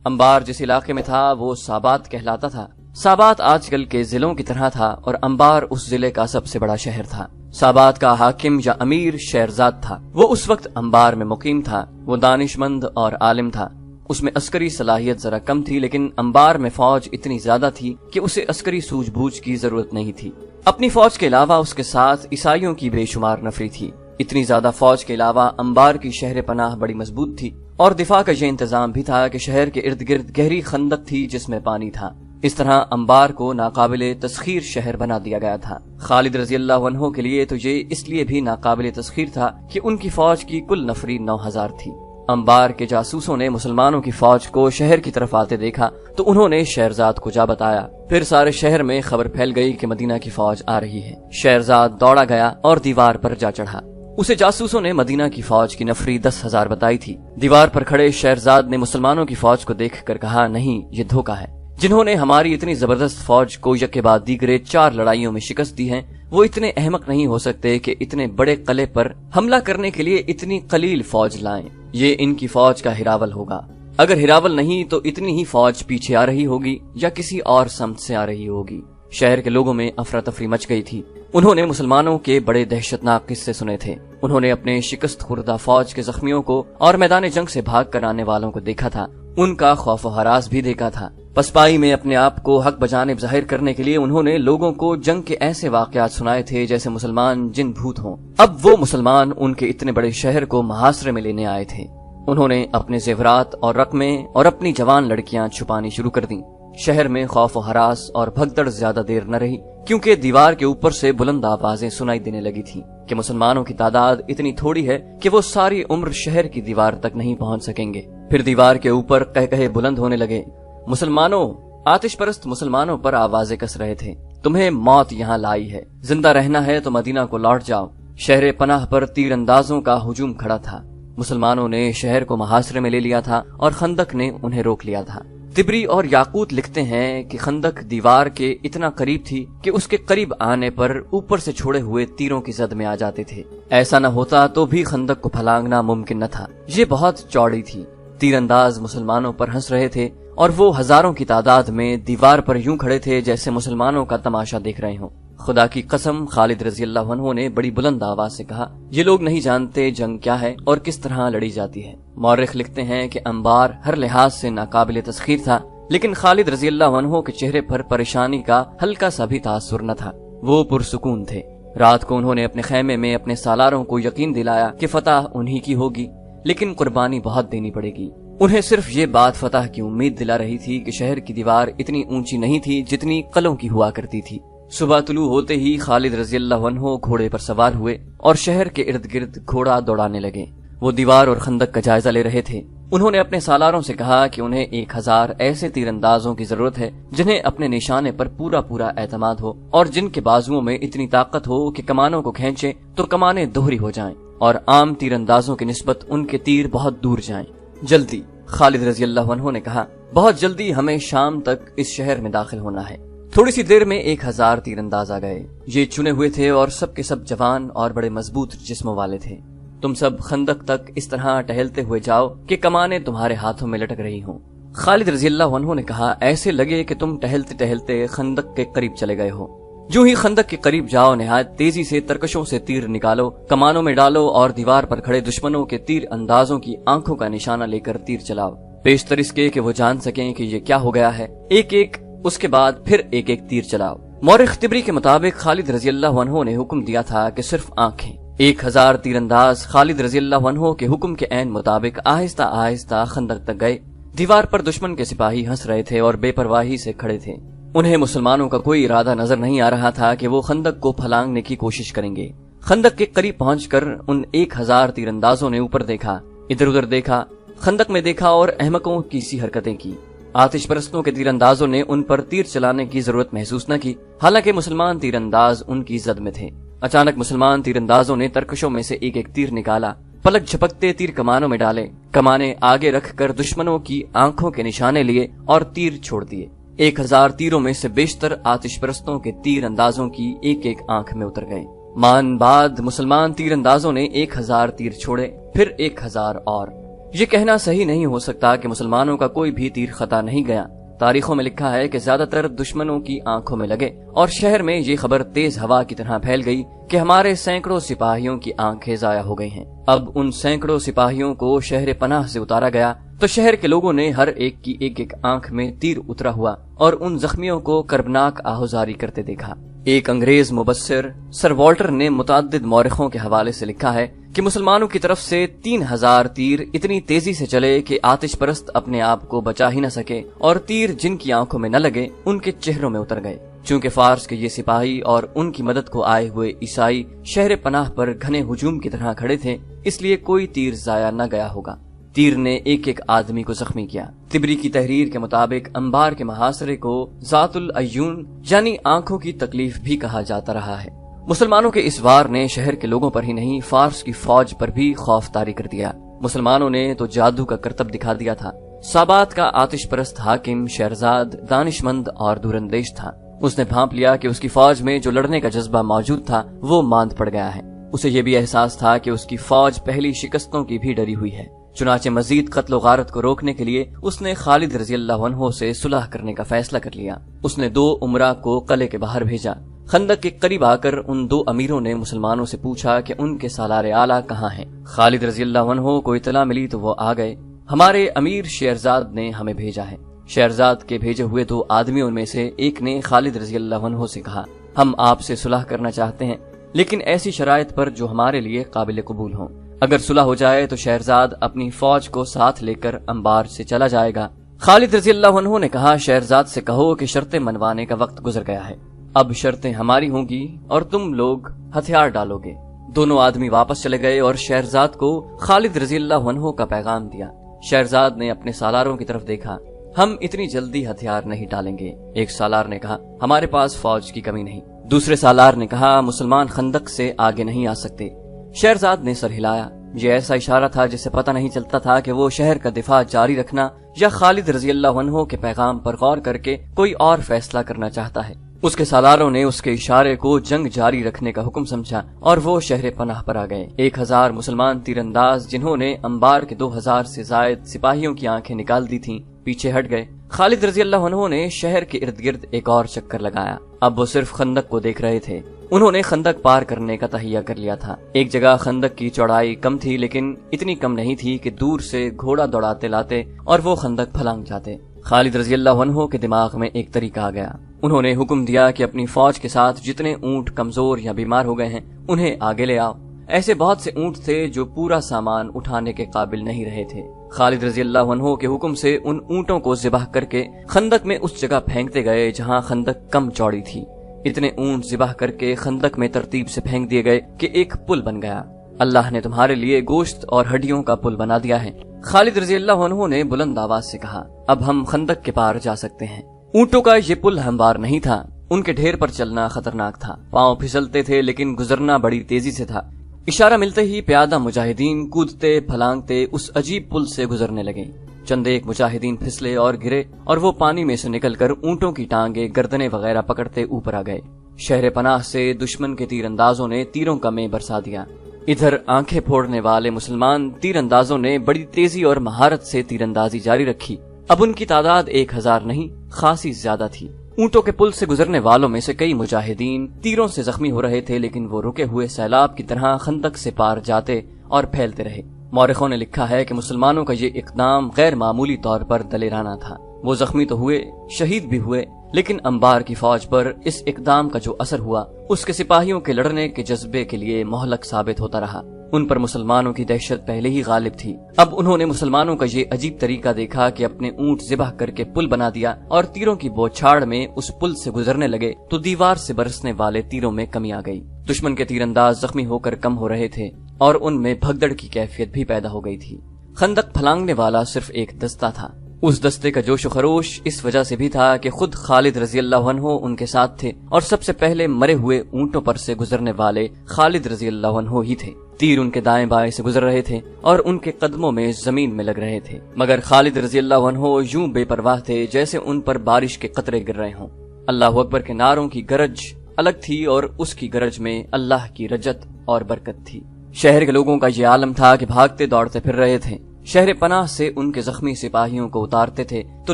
انبار جس علاقے میں تھا وہ سابات کہلاتا تھا۔ سابات آج کل کے ضلعوں کی طرح تھا اور انبار اس ضلع کا سب سے بڑا شہر تھا۔ سابات کا حاکم یا امیر شیرزاد تھا۔ وہ اس وقت انبار میں مقیم تھا۔ وہ دانش مند اور عالم تھا۔ اس میں عسکری صلاحیت ذرا کم تھی، لیکن انبار میں فوج اتنی زیادہ تھی کہ اسے عسکری سوجھ بوجھ کی ضرورت نہیں تھی۔ اپنی فوج کے علاوہ اس کے ساتھ عیسائیوں کی بے شمار نفری تھی۔ اتنی زیادہ فوج کے علاوہ انبار کی شہر پناہ بڑی مضبوط تھی اور دفاع کا یہ انتظام بھی تھا کہ شہر کے ارد گرد گہری خندق تھی جس میں پانی تھا۔ اس طرح انبار کو ناقابل تسخیر شہر بنا دیا گیا تھا۔ خالد رضی اللہ عنہ کے لیے تو یہ اس لیے بھی ناقابل تسخیر تھا کہ ان کی فوج کی کل نفری 9000 تھی۔ انبار کے جاسوسوں نے مسلمانوں کی فوج کو شہر کی طرف آتے دیکھا تو انہوں نے شہرزاد کو جا بتایا۔ پھر سارے شہر میں خبر پھیل گئی کہ مدینہ کی فوج آ رہی ہے۔ شہرزاد دوڑا گیا اور دیوار پر جا چڑھا۔ اسے جاسوسوں نے مدینہ کی فوج کی نفری 10,000 بتائی تھی۔ دیوار پر کھڑے شہرزاد نے مسلمانوں کی فوج کو دیکھ کر کہا، نہیں، یہ دھوکہ ہے۔ جنہوں نے ہماری اتنی زبردست فوج کو یک کے بعد دیگرے 4 لڑائیوں میں شکست دی ہے، وہ اتنے احمق نہیں ہو سکتے کہ اتنے بڑے قلعے پر حملہ کرنے کے لیے اتنی قلیل فوج لائیں۔ یہ ان کی فوج کا ہراول ہوگا۔ اگر ہراول نہیں تو اتنی ہی فوج پیچھے آ رہی ہوگی یا کسی اور سمت سے آ رہی ہوگی۔ شہر کے لوگوں میں افراتفری مچ گئی تھی۔ انہوں نے مسلمانوں کے بڑے دہشتناک قصے سنے تھے۔ انہوں نے اپنے شکست خوردہ فوج کے زخمیوں کو اور میدان جنگ سے بھاگ کر آنے والوں کو دیکھا تھا۔ ان کا خوف و ہراس بھی دیکھا تھا۔ پسپائی میں اپنے آپ کو حق بجانب ظاہر کرنے کے لیے انہوں نے لوگوں کو جنگ کے ایسے واقعات سنائے تھے جیسے مسلمان جن بھوت ہوں۔ اب وہ مسلمان ان کے اتنے بڑے شہر کو محاصرے میں لینے آئے تھے۔ انہوں نے اپنے زیورات اور رقمیں اور اپنی جوان لڑکیاں چھپانی شروع کر دیں۔ شہر میں خوف و ہراس اور بھگدڑ زیادہ دیر نہ رہی، کیونکہ دیوار کے اوپر سے بلند آوازیں سنائی دینے لگی تھی کہ مسلمانوں کی تعداد اتنی تھوڑی ہے کہ وہ ساری عمر شہر کی دیوار تک نہیں پہنچ سکیں گے۔ پھر دیوار کے اوپر قہقہے بلند ہونے لگے۔ مسلمانوں، آتش پرست مسلمانوں پر آوازیں کس رہے تھے، تمہیں موت یہاں لائی ہے، زندہ رہنا ہے تو مدینہ کو لوٹ جاؤ۔ شہر پناہ پر تیر اندازوں کا ہجوم کھڑا تھا۔ مسلمانوں نے شہر کو محاصرے میں لے لیا تھا اور خندق نے انہیں روک لیا تھا۔ طبری اور یاقوت لکھتے ہیں کہ خندق دیوار کے اتنا قریب تھی کہ اس کے قریب آنے پر اوپر سے چھوڑے ہوئے تیروں کی زد میں آ جاتے تھے۔ ایسا نہ ہوتا تو بھی خندق کو پھلانگنا ممکن نہ تھا۔ یہ بہت چوڑی تھی۔ تیر انداز مسلمانوں پر ہنس رہے تھے اور وہ ہزاروں کی تعداد میں دیوار پر یوں کھڑے تھے جیسے مسلمانوں کا تماشا دیکھ رہے ہوں۔ خدا کی قسم، خالد رضی اللہ عنہ نے بڑی بلند آواز سے کہا، یہ لوگ نہیں جانتے جنگ کیا ہے اور کس طرح لڑی جاتی ہے۔ مورخ لکھتے ہیں کہ انبار ہر لحاظ سے ناقابل تسخیر تھا، لیکن خالد رضی اللہ عنہ کے چہرے پر پریشانی کا ہلکا سا بھی تاثر نہ تھا۔ وہ پرسکون تھے۔ رات کو انہوں نے اپنے خیمے میں اپنے سالاروں کو یقین دلایا کہ فتح انہی کی ہوگی، لیکن قربانی بہت دینی پڑے گی۔ انہیں صرف یہ بات فتح کی امید دلا رہی تھی کہ شہر کی دیوار اتنی اونچی نہیں تھی جتنی قلعوں کی ہوا کرتی تھی۔ صبح طلوع ہوتے ہی خالد رضی اللہ عنہ گھوڑے پر سوار ہوئے اور شہر کے ارد گرد گھوڑا دوڑانے لگے۔ وہ دیوار اور خندق کا جائزہ لے رہے تھے۔ انہوں نے اپنے سالاروں سے کہا کہ انہیں 1000 ایسے تیر اندازوں کی ضرورت ہے جنہیں اپنے نشانے پر پورا اعتماد ہو اور جن کے بازوؤں میں اتنی طاقت ہو کہ کمانوں کو کھینچے تو کمانیں دوہری ہو جائیں اور عام تیر اندازوں کی نسبت ان کے تیر بہت دور جائیں۔ جلدی، خالد رضی اللہ عنہ نے کہا، بہت جلدی ہمیں شام تک اس شہر میں داخل ہونا ہے۔ تھوڑی سی دیر میں 1000 تیر انداز آ گئے۔ یہ چنے ہوئے تھے اور سب کے سب جوان اور بڑے مضبوط جسموں والے تھے۔ تم سب خندق تک اس طرح ٹہلتے ہوئے جاؤ کہ کمانیں تمہارے ہاتھوں میں لٹک رہی ہوں۔ خالد رضی اللہ عنہ نے کہا، ایسے لگے کہ تم ٹہلتے ٹہلتے خندق کے قریب چلے گئے ہو۔ جو ہی خندق کے قریب جاؤ، نہایت تیزی سے ترکشوں سے تیر نکالو، کمانوں میں ڈالو اور دیوار پر کھڑے دشمنوں کے تیر اندازوں کی آنکھوں کا نشانہ لے کر تیر چلاؤ، پیشتر اس کے کہ وہ جان سکیں کہ یہ کیا ہو گیا ہے۔ ایک اس کے بعد پھر ایک تیر چلاؤ۔ مورخ طبری کے مطابق خالد رضی اللہ عنہ نے حکم دیا تھا کہ صرف آنکھیں۔ 1000 تیر انداز خالد رضی اللہ عنہ کے حکم کے عین مطابق آہستہ آہستہ خندق تک گئے۔ دیوار پر دشمن کے سپاہی ہنس رہے تھے اور بے پرواہی سے کھڑے تھے۔ انہیں مسلمانوں کا کوئی ارادہ نظر نہیں آ رہا تھا کہ وہ خندق کو پھلانگنے کی کوشش کریں گے۔ خندق کے قریب پہنچ کر ان 1000 تیر اندازوں نے اوپر دیکھا، ادھر ادھر دیکھا، خندق میں دیکھا اور احمقوں کی سی حرکتیں کی۔ آتش پرستوں کے تیر اندازوں نے ان پر تیر چلانے کی ضرورت محسوس نہ کی، حالانکہ مسلمان تیر انداز ان کی زد میں تھے۔ اچانک مسلمان تیر اندازوں نے ترکشوں میں سے ایک تیر نکالا، پلک جھپکتے تیر کمانوں میں ڈالے، کمانے آگے رکھ کر دشمنوں کی آنکھوں کے نشانے لیے اور تیر چھوڑ دیے۔ 1000 تیروں میں سے بیشتر آتش پرستوں کے تیر اندازوں کی ایک آنکھ میں اتر گئے۔ مان بعد مسلمان تیر اندازوں نے 1000 تیر چھوڑے، پھر 1000 اور۔ یہ کہنا صحیح نہیں ہو سکتا کہ مسلمانوں کا کوئی بھی تیر خطا نہیں گیا۔ تاریخوں میں لکھا ہے کہ زیادہ تر دشمنوں کی آنکھوں میں لگے اور شہر میں یہ خبر تیز ہوا کی طرح پھیل گئی کہ ہمارے سینکڑوں سپاہیوں کی آنکھیں ضائع ہو گئی ہیں۔ اب ان سینکڑوں سپاہیوں کو شہر پناہ سے اتارا گیا تو شہر کے لوگوں نے ہر ایک کی ایک ایک آنکھ میں تیر اترا ہوا اور ان زخمیوں کو کربناک آہوزاری کرتے دیکھا۔ ایک انگریز مبصر سر والٹر نے متعدد مورخوں کے حوالے سے لکھا ہے کہ مسلمانوں کی طرف سے 3000 تیر اتنی تیزی سے چلے کہ آتش پرست اپنے آپ کو بچا ہی نہ سکے اور تیر جن کی آنکھوں میں نہ لگے ان کے چہروں میں اتر گئے۔ چونکہ فارس کے یہ سپاہی اور ان کی مدد کو آئے ہوئے عیسائی شہر پناہ پر گھنے ہجوم کی طرح کھڑے تھے، اس لیے کوئی تیر ضائع نہ گیا ہوگا۔ تیر نے ایک ایک آدمی کو زخمی کیا۔ تبری کی تحریر کے مطابق انبار کے محاصرے کو ذات العیون یعنی آنکھوں کی تکلیف بھی کہا جاتا رہا ہے۔ مسلمانوں کے اس وار نے شہر کے لوگوں پر ہی نہیں فارس کی فوج پر بھی خوف طاری کر دیا۔ مسلمانوں نے تو جادو کا کرتب دکھا دیا تھا۔ سابات کا آتش پرست حاکم شہرزاد دانش مند اور دور اندیش تھا۔ اس نے بھانپ لیا کہ اس کی فوج میں جو لڑنے کا جذبہ موجود تھا وہ ماند پڑ گیا ہے۔ اسے یہ بھی احساس تھا کہ اس کی فوج پہلی شکستوں کی بھی ڈری ہوئی ہے۔ چنانچہ مزید قتل و غارت کو روکنے کے لیے اس نے خالد رضی اللہ عنہ سے صلح کرنے کا فیصلہ کر لیا۔ اس نے 2 امراء کو قلعے کے باہر بھیجا۔ خندق کے قریب آ کر ان 2 امیروں نے مسلمانوں سے پوچھا کہ ان کے سالار اعلیٰ کہاں ہیں۔ خالد رضی اللہ عنہ کو اطلاع ملی تو وہ آ گئے۔ ہمارے امیر شہرزاد نے ہمیں بھیجا ہے۔ شہرزاد کے بھیجے ہوئے 2 آدمیوں میں سے ایک نے خالد رضی اللہ عنہ سے کہا، ہم آپ سے صلح کرنا چاہتے ہیں لیکن ایسی شرائط پر جو ہمارے لیے قابل قبول ہوں۔ اگر صلح ہو جائے تو شہرزاد اپنی فوج کو ساتھ لے کر انبار سے چلا جائے گا۔ خالد رضی اللہ عنہ نے کہا، شہرزاد سے کہو کہ شرطیں منوانے کا وقت گزر گیا ہے، اب شرطیں ہماری ہوں گی اور تم لوگ ہتھیار ڈالو گے۔ دونوں آدمی واپس چلے گئے اور شہرزاد کو خالد رضی اللہ عنہ کا پیغام دیا۔ شہرزاد نے اپنے سالاروں کی طرف دیکھا، ہم اتنی جلدی ہتھیار نہیں ڈالیں گے۔ ایک سالار نے کہا، ہمارے پاس فوج کی کمی نہیں۔ دوسرے سالار نے کہا، مسلمان خندق سے آگے نہیں آ سکتے۔ شہرزاد نے سر ہلایا۔ یہ ایسا اشارہ تھا جس سے پتہ نہیں چلتا تھا کہ وہ شہر کا دفاع جاری رکھنا یا خالد رضی اللہ عنہ کے پیغام پر غور کر کے کوئی اور فیصلہ کرنا چاہتا ہے۔ اس کے سالاروں نے اس کے اشارے کو جنگ جاری رکھنے کا حکم سمجھا اور وہ شہر پناہ پر آ گئے۔ 1000 مسلمان تیر انداز جنہوں نے انبار کے 2000 سے زائد سپاہیوں کی آنکھیں نکال دی تھیں پیچھے ہٹ گئے۔ خالد رضی اللہ عنہ نے شہر کے ارد گرد ایک اور چکر لگایا۔ اب وہ صرف خندق کو دیکھ رہے تھے۔ انہوں نے خندق پار کرنے کا تہیہ کر لیا تھا۔ ایک جگہ خندق کی چوڑائی کم تھی لیکن اتنی کم نہیں تھی کہ دور سے گھوڑا دوڑاتے لاتے اور وہ خندق پھلانگ جاتے۔ خالد رضی اللہ عنہ کے دماغ میں ایک طریقہ آ گیا۔ انہوں نے حکم دیا کہ اپنی فوج کے ساتھ جتنے اونٹ کمزور یا بیمار ہو گئے ہیں انہیں آگے لے آؤ۔ ایسے بہت سے اونٹ تھے جو پورا سامان اٹھانے کے قابل نہیں رہے تھے۔ خالد رضی اللہ عنہ کے حکم سے ان اونٹوں کو ذبح کر کے خندق میں اس جگہ پھینکتے گئے جہاں خندق کم چوڑی تھی۔ اتنے اونٹ ذبح کر کے خندق میں ترتیب سے پھینک دیے گئے کہ ایک پل بن گیا۔ اللہ نے تمہارے لیے گوشت اور ہڈیوں کا پل بنا دیا ہے۔ خالد رضی اللہ عنہ نے بلند آواز سے کہا، اب ہم خندق کے پار جا سکتے ہیں۔ اونٹوں کا یہ پل ہموار نہیں تھا، ان کے ڈھیر پر چلنا خطرناک تھا۔ پاؤں پھسلتے تھے لیکن گزرنا بڑی تیزی سے تھا۔ اشارہ ملتے ہی پیادہ مجاہدین کودتے پھلانگتے اس عجیب پل سے گزرنے لگے۔ چند ایک مجاہدین پھسلے اور گرے اور وہ پانی میں سے نکل کر اونٹوں کی ٹانگیں گردنیں وغیرہ پکڑتے اوپر آ گئے۔ شہر پناہ سے دشمن کے تیر اندازوں نے تیروں کا مے برسا دیا۔ ادھر آنکھیں پھوڑنے والے مسلمان تیر اندازوں نے بڑی تیزی اور مہارت سے تیر اندازی جاری رکھی۔ اب ان کی تعداد 1000 نہیں خاصی زیادہ تھی۔ اونٹوں کے پل سے گزرنے والوں میں سے کئی مجاہدین تیروں سے زخمی ہو رہے تھے لیکن وہ رکے ہوئے سیلاب کی طرح خندق سے پار جاتے اور پھیلتے رہے۔ مورخوں نے لکھا ہے کہ مسلمانوں کا یہ اقدام غیر معمولی طور پر دلیرانہ تھا۔ وہ زخمی تو ہوئے، شہید بھی ہوئے، لیکن انبار کی فوج پر اس اقدام کا جو اثر ہوا اس کے سپاہیوں کے لڑنے کے جذبے کے لیے مہلک ثابت ہوتا رہا۔ ان پر مسلمانوں کی دہشت پہلے ہی غالب تھی۔ اب انہوں نے مسلمانوں کا یہ عجیب طریقہ دیکھا کہ اپنے اونٹ ذبح کر کے پل بنا دیا اور تیروں کی بوچھاڑ میں اس پل سے گزرنے لگے تو دیوار سے برسنے والے تیروں میں کمی آ گئی۔ دشمن کے تیر انداز زخمی ہو کر کم ہو رہے تھے اور ان میں بھگدڑ کی کیفیت بھی پیدا ہو گئی تھی۔ خندق پھلانگنے والا صرف ایک دستہ تھا۔ اس دستے کا جوش و خروش اس وجہ سے بھی تھا کہ خود خالد رضی اللہ عنہ ان کے ساتھ تھے اور سب سے پہلے مرے ہوئے اونٹوں پر سے گزرنے والے خالد رضی اللہ عنہ ہی تھے۔ تیر ان کے دائیں بائیں سے گزر رہے تھے اور ان کے قدموں میں زمین میں لگ رہے تھے، مگر خالد رضی اللہ عنہ یوں بے پرواہ تھے جیسے ان پر بارش کے قطرے گر رہے ہوں۔ اللہ اکبر کے نعروں کی گرج الگ تھی اور اس کی گرج میں اللہ کی رجت اور برکت تھی۔ شہر کے لوگوں کا یہ عالم تھا کہ بھاگتے دوڑتے پھر رہے تھے۔ شہر پناہ سے ان کے زخمی سپاہیوں کو اتارتے تھے تو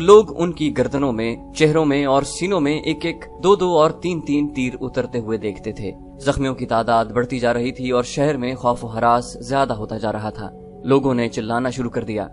لوگ ان کی گردنوں میں، چہروں میں اور سینوں میں ایک ایک، دو دو اور تین تین تیر اترتے ہوئے دیکھتے تھے۔ زخمیوں کی تعداد بڑھتی جا رہی تھی اور شہر میں خوف و ہراس زیادہ ہوتا جا رہا تھا۔ لوگوں نے چلانا شروع کر دیا،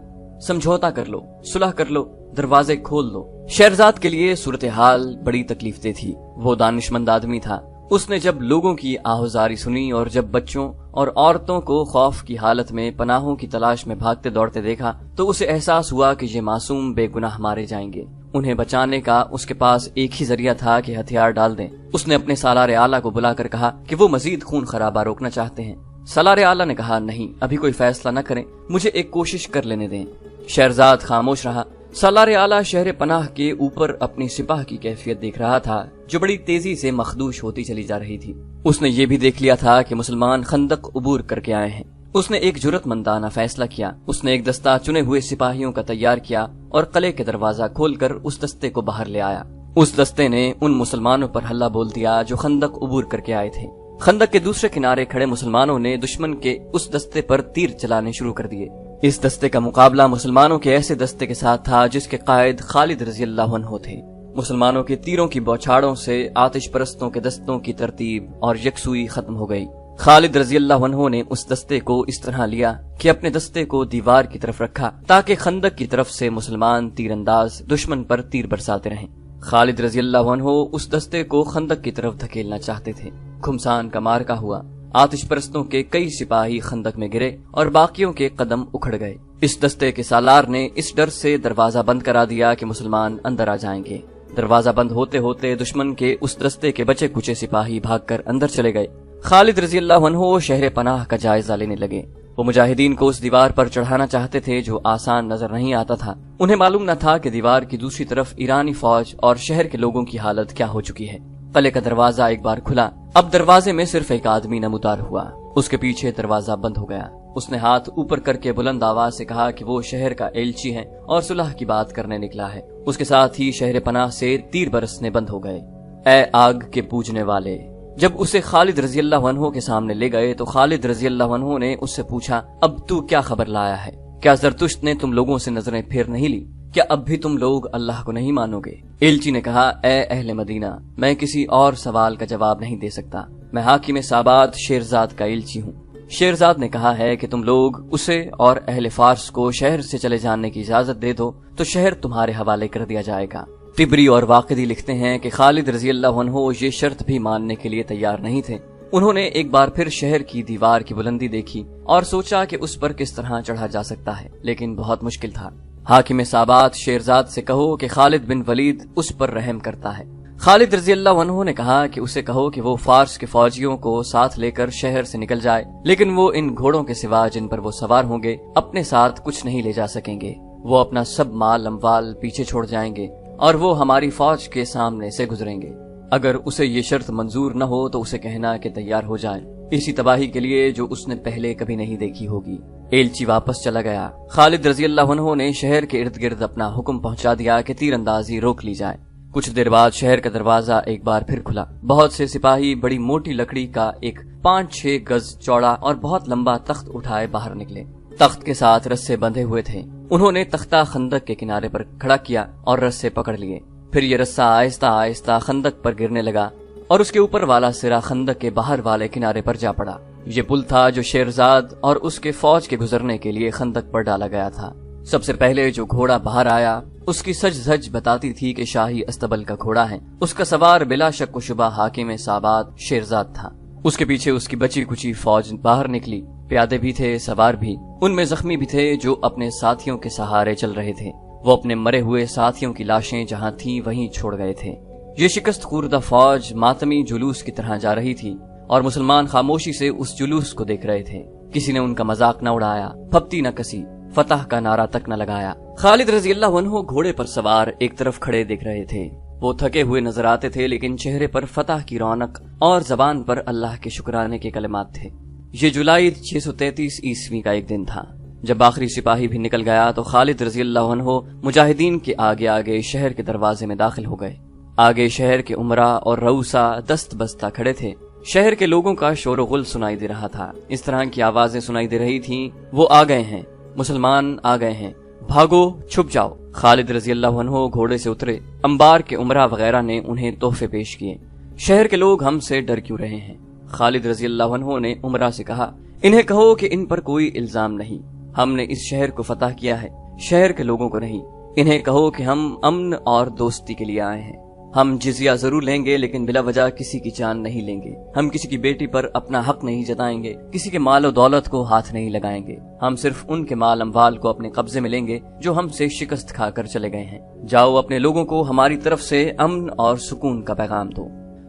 سمجھوتا کر لو، صلح کر لو، دروازے کھول دو۔ شہرزاد کے لیے صورتحال بڑی تکلیف دہ تھی۔ وہ دانشمند آدمی تھا۔ اس نے جب لوگوں کی آہوزاری سنی اور جب بچوں اور عورتوں کو خوف کی حالت میں پناہوں کی تلاش میں بھاگتے دوڑتے دیکھا تو اسے احساس ہوا کہ یہ معصوم بے گناہ مارے جائیں گے۔ انہیں بچانے کا اس کے پاس ایک ہی ذریعہ تھا کہ ہتھیار ڈال دیں۔ اس نے اپنے سالار اعلیٰ کو بلا کر کہا کہ وہ مزید خون خرابہ روکنا چاہتے ہیں۔ سالار اعلیٰ نے کہا، نہیں، ابھی کوئی فیصلہ نہ کریں، مجھے ایک کوشش کر لینے دیں۔ شہرزاد خاموش رہا۔ سالار اعلیٰ شہر پناہ کے اوپر اپنی سپاہ کی کیفیت دیکھ رہا تھا جو بڑی تیزی سے مخدوش ہوتی چلی جا رہی تھی۔ اس نے یہ بھی دیکھ لیا تھا کہ مسلمان خندق عبور کر کے آئے ہیں۔ اس نے ایک جرأت مندانہ فیصلہ کیا۔ اس نے ایک دستہ چنے ہوئے سپاہیوں کا تیار کیا اور قلعے کے دروازہ کھول کر اس دستے کو باہر لے آیا۔ اس دستے نے ان مسلمانوں پر حملہ بول دیا جو خندق عبور کر کے آئے تھے۔ خندق کے دوسرے کنارے کھڑے مسلمانوں نے دشمن کے اس دستے پر تیر چلانے شروع کر دیے۔ اس دستے کا مقابلہ مسلمانوں کے ایسے دستے کے ساتھ تھا جس کے قائد خالد رضی اللہ عنہ تھے۔ مسلمانوں کے تیروں کی بوچھاڑوں سے آتش پرستوں کے دستوں کی ترتیب اور یکسوئی ختم ہو گئی۔ خالد رضی اللہ عنہ نے اس دستے کو اس طرح لیا کہ اپنے دستے کو دیوار کی طرف رکھا تاکہ خندق کی طرف سے مسلمان تیر انداز دشمن پر تیر برساتے رہیں۔ خالد رضی اللہ عنہ اس دستے کو خندق کی طرف دھکیلنا چاہتے تھے۔ گھمسان کا مارکا ہوا۔ آتش پرستوں کے کئی سپاہی خندق میں گرے اور باقیوں کے قدم اکھڑ گئے۔ اس دستے کے سالار نے اس ڈر سے دروازہ بند کرا دیا کہ مسلمان اندر آ جائیں گے۔ دروازہ بند ہوتے ہوتے دشمن کے اس دستے کے بچے کچے سپاہی بھاگ کر اندر چلے گئے۔ خالد رضی اللہ عنہ شہر پناہ کا جائزہ لینے لگے۔ وہ مجاہدین کو اس دیوار پر چڑھانا چاہتے تھے جو آسان نظر نہیں آتا تھا۔ انہیں معلوم نہ تھا کہ دیوار کی دوسری طرف ایرانی فوج اور شہر کے لوگوں کی حالت کیا ہو چکی ہے۔ قلعے کا دروازہ ایک بار کھلا۔ اب دروازے میں صرف ایک آدمی نمودار ہوا۔ اس کے پیچھے دروازہ بند ہو گیا۔ اس نے ہاتھ اوپر کر کے بلند آواز سے کہا کہ وہ شہر کا ایلچی ہے اور صلح کی بات کرنے نکلا ہے۔ اس کے ساتھ ہی شہر پناہ سے تیر برسنے بند ہو گئے۔ اے آگ کے پوجنے والے! جب اسے خالد رضی اللہ عنہ کے سامنے لے گئے تو خالد رضی اللہ عنہ نے اس سے پوچھا، اب تو کیا خبر لایا ہے؟ کیا زرتشت نے تم لوگوں سے نظریں پھیر نہیں لی؟ کیا اب بھی تم لوگ اللہ کو نہیں مانو گے؟ ایلچی نے کہا، اے اہل مدینہ، میں کسی اور سوال کا جواب نہیں دے سکتا۔ میں حاکم سابات شیرزاد کا ایلچی ہوں۔ شیرزاد نے کہا ہے کہ تم لوگ اسے اور اہل فارس کو شہر سے چلے جانے کی اجازت دے دو تو شہر تمہارے حوالے کر دیا جائے گا۔ طبری اور واقدی لکھتے ہیں کہ خالد رضی اللہ عنہ یہ شرط بھی ماننے کے لیے تیار نہیں تھے۔ انہوں نے ایک بار پھر شہر کی دیوار کی بلندی دیکھی اور سوچا کہ اس پر کس طرح چڑھا جا سکتا ہے، لیکن بہت مشکل تھا۔ حاکم سابات شیرزاد سے کہو کہ خالد بن ولید اس پر رحم کرتا ہے۔ خالد رضی اللہ عنہ نے کہا کہ اسے کہو کہ وہ فارس کے فوجیوں کو ساتھ لے کر شہر سے نکل جائے، لیکن وہ ان گھوڑوں کے سوا جن پر وہ سوار ہوں گے اپنے ساتھ کچھ نہیں لے جا سکیں گے۔ وہ اپنا سب مال اموال پیچھے چھوڑ جائیں گے اور وہ ہماری فوج کے سامنے سے گزریں گے۔ اگر اسے یہ شرط منظور نہ ہو تو اسے کہنا کہ تیار ہو جائے، اسی تباہی کے لیے جو اس نے پہلے کبھی نہیں دیکھی ہوگی۔ ایلچی واپس چلا گیا۔ خالد رضی اللہ عنہ نے شہر کے ارد گرد اپنا حکم پہنچا دیا کہ تیر اندازی روک لی جائے۔ کچھ دیر بعد شہر کا دروازہ ایک بار پھر کھلا۔ بہت سے سپاہی بڑی موٹی لکڑی کا ایک 5-6 گز چوڑا اور بہت لمبا تخت اٹھائے باہر نکلے۔ تخت کے ساتھ رسے بندھے ہوئے تھے۔ انہوں نے تختہ خندق کے کنارے پر کھڑا کیا اور رسے پکڑ لیے۔ پھر یہ رسہ آہستہ آہستہ خندق پر گرنے لگا اور اس کے اوپر والا سرا خندق کے باہر والے کنارے پر جا پڑا۔ یہ پل تھا جو شیرزاد اور اس کے فوج کے گزرنے کے لیے خندق پر ڈالا گیا تھا۔ سب سے پہلے جو گھوڑا باہر آیا اس کی سج دھج بتاتی تھی کہ شاہی استبل کا گھوڑا ہے۔ اس کا سوار بلا شک و شبہ حاکم سابات شیرزاد تھا۔ اس کے پیچھے اس کی بچی کچی فوج باہر نکلی۔ پیادے بھی تھے، سوار بھی، ان میں زخمی بھی تھے جو اپنے ساتھیوں کے سہارے چل رہے تھے۔ وہ اپنے مرے ہوئے ساتھیوں کی لاشیں جہاں تھیں وہیں چھوڑ گئے تھے۔ یہ شکست خوردہ فوج ماتمی جلوس کی طرح جا رہی تھی اور مسلمان خاموشی سے اس جلوس کو دیکھ رہے تھے۔ کسی نے ان کا مذاق نہ اڑایا، پھپتی نہ کسی، فتح کا نعرہ تک نہ لگایا۔ خالد رضی اللہ عنہ گھوڑے پر سوار ایک طرف کھڑے دیکھ رہے تھے۔ وہ تھکے ہوئے نظر آتے تھے لیکن چہرے پر فتح کی رونق اور زبان پر اللہ کے شکرانے کے کلمات تھے۔ یہ جولائی 633 عیسوی کا ایک دن تھا۔ جب آخری سپاہی بھی نکل گیا تو خالد رضی اللہ عنہ مجاہدین کے آگے آگے شہر کے دروازے میں داخل ہو گئے۔ آگے شہر کے عمرہ اور رؤسا دست بستہ کھڑے تھے۔ شہر کے لوگوں کا شور و غل سنائی دے رہا تھا۔ اس طرح کی آوازیں سنائی دے رہی تھیں، وہ آ گئے ہیں، مسلمان آ گئے ہیں، بھاگو چھپ جاؤ۔ خالد رضی اللہ عنہ گھوڑے سے اترے۔ انبار کے عمرہ وغیرہ نے انہیں تحفے پیش کیے۔ شہر کے لوگ ہم سے ڈر کیوں رہے ہیں؟ خالد رضی اللہ عنہ نے عمرہ سے کہا، انہیں کہو کہ ان پر کوئی الزام نہیں، ہم نے اس شہر کو فتح کیا ہے، شہر کے لوگوں کو نہیں۔ انہیں کہو کہ ہم امن اور دوستی کے لیے آئے ہیں، ہم جزیہ ضرور لیں گے لیکن بلا وجہ کسی کی جان نہیں لیں گے، ہم کسی کی بیٹی پر اپنا حق نہیں جتائیں گے، کسی کے مال و دولت کو ہاتھ نہیں لگائیں گے، ہم صرف ان کے مال اموال کو اپنے قبضے میں لیں گے جو ہم سے شکست کھا کر چلے گئے ہیں۔ جاؤ اپنے لوگوں کو ہماری طرف سے امن اور سکون کا پیغام دو۔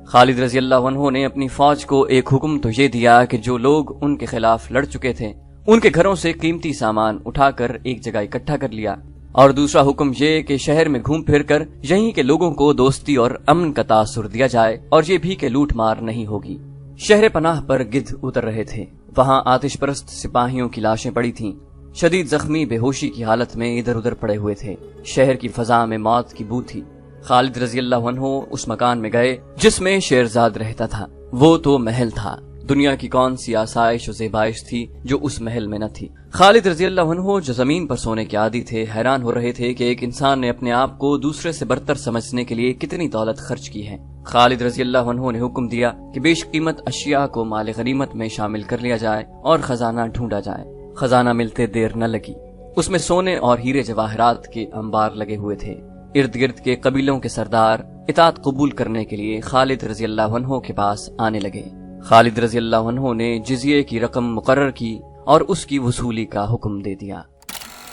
خالد رضی اللہ عنہ نے اپنی فوج کو ایک حکم تو یہ دیا کہ جو لوگ ان کے خلاف لڑ چکے تھے ان کے گھروں سے قیمتی سامان اٹھا کر ایک جگہ اکٹھا کر لیا، اور دوسرا حکم یہ کہ شہر میں گھوم پھر کر یہیں کے لوگوں کو دوستی اور امن کا تاثر دیا جائے، اور یہ بھی کہ لوٹ مار نہیں ہوگی۔ شہر پناہ پر گدھ اتر رہے تھے، وہاں آتش پرست سپاہیوں کی لاشیں پڑی تھیں، شدید زخمی بے ہوشی کی حالت میں ادھر ادھر پڑے ہوئے تھے، شہر کی فضا میں موت کی بو تھی۔ خالد رضی اللہ عنہ اس مکان میں گئے جس میں شیرزاد رہتا تھا۔ وہ تو محل تھا، دنیا کی کون سی آسائش و زیبائش تھی جو اس محل میں نہ تھی۔ خالد رضی اللہ عنہ جو زمین پر سونے کے عادی تھے حیران ہو رہے تھے کہ ایک انسان نے اپنے آپ کو دوسرے سے برتر سمجھنے کے لیے کتنی دولت خرچ کی ہے۔ خالد رضی اللہ عنہ نے حکم دیا کہ بیش قیمت اشیاء کو مال غنیمت میں شامل کر لیا جائے اور خزانہ ڈھونڈا جائے۔ خزانہ ملتے دیر نہ لگی، اس میں سونے اور ہیرے جواہرات کے انبار لگے ہوئے تھے۔ ارد گرد کے قبیلوں کے سردار اطاعت قبول کرنے کے لیے خالد رضی اللہ عنہ کے پاس آنے لگے۔ خالد رضی اللہ عنہ نے جزیے کی رقم مقرر کی اور اس کی وصولی کا حکم دے دیا۔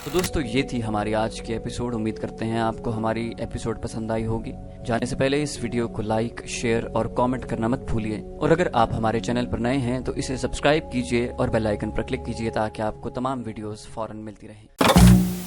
تو دوستو یہ تھی ہماری آج کی ایپیسوڈ، امید کرتے ہیں آپ کو ہماری ایپیسوڈ پسند آئی ہوگی۔ جانے سے پہلے اس ویڈیو کو لائک، شیئر اور کامنٹ کرنا مت بھولیے، اور اگر آپ ہمارے چینل پر نئے ہیں تو اسے سبسکرائب کیجئے اور بیل آئیکن پر کلک کیجئے تاکہ آپ کو تمام ویڈیوز فوراً ملتی رہیں۔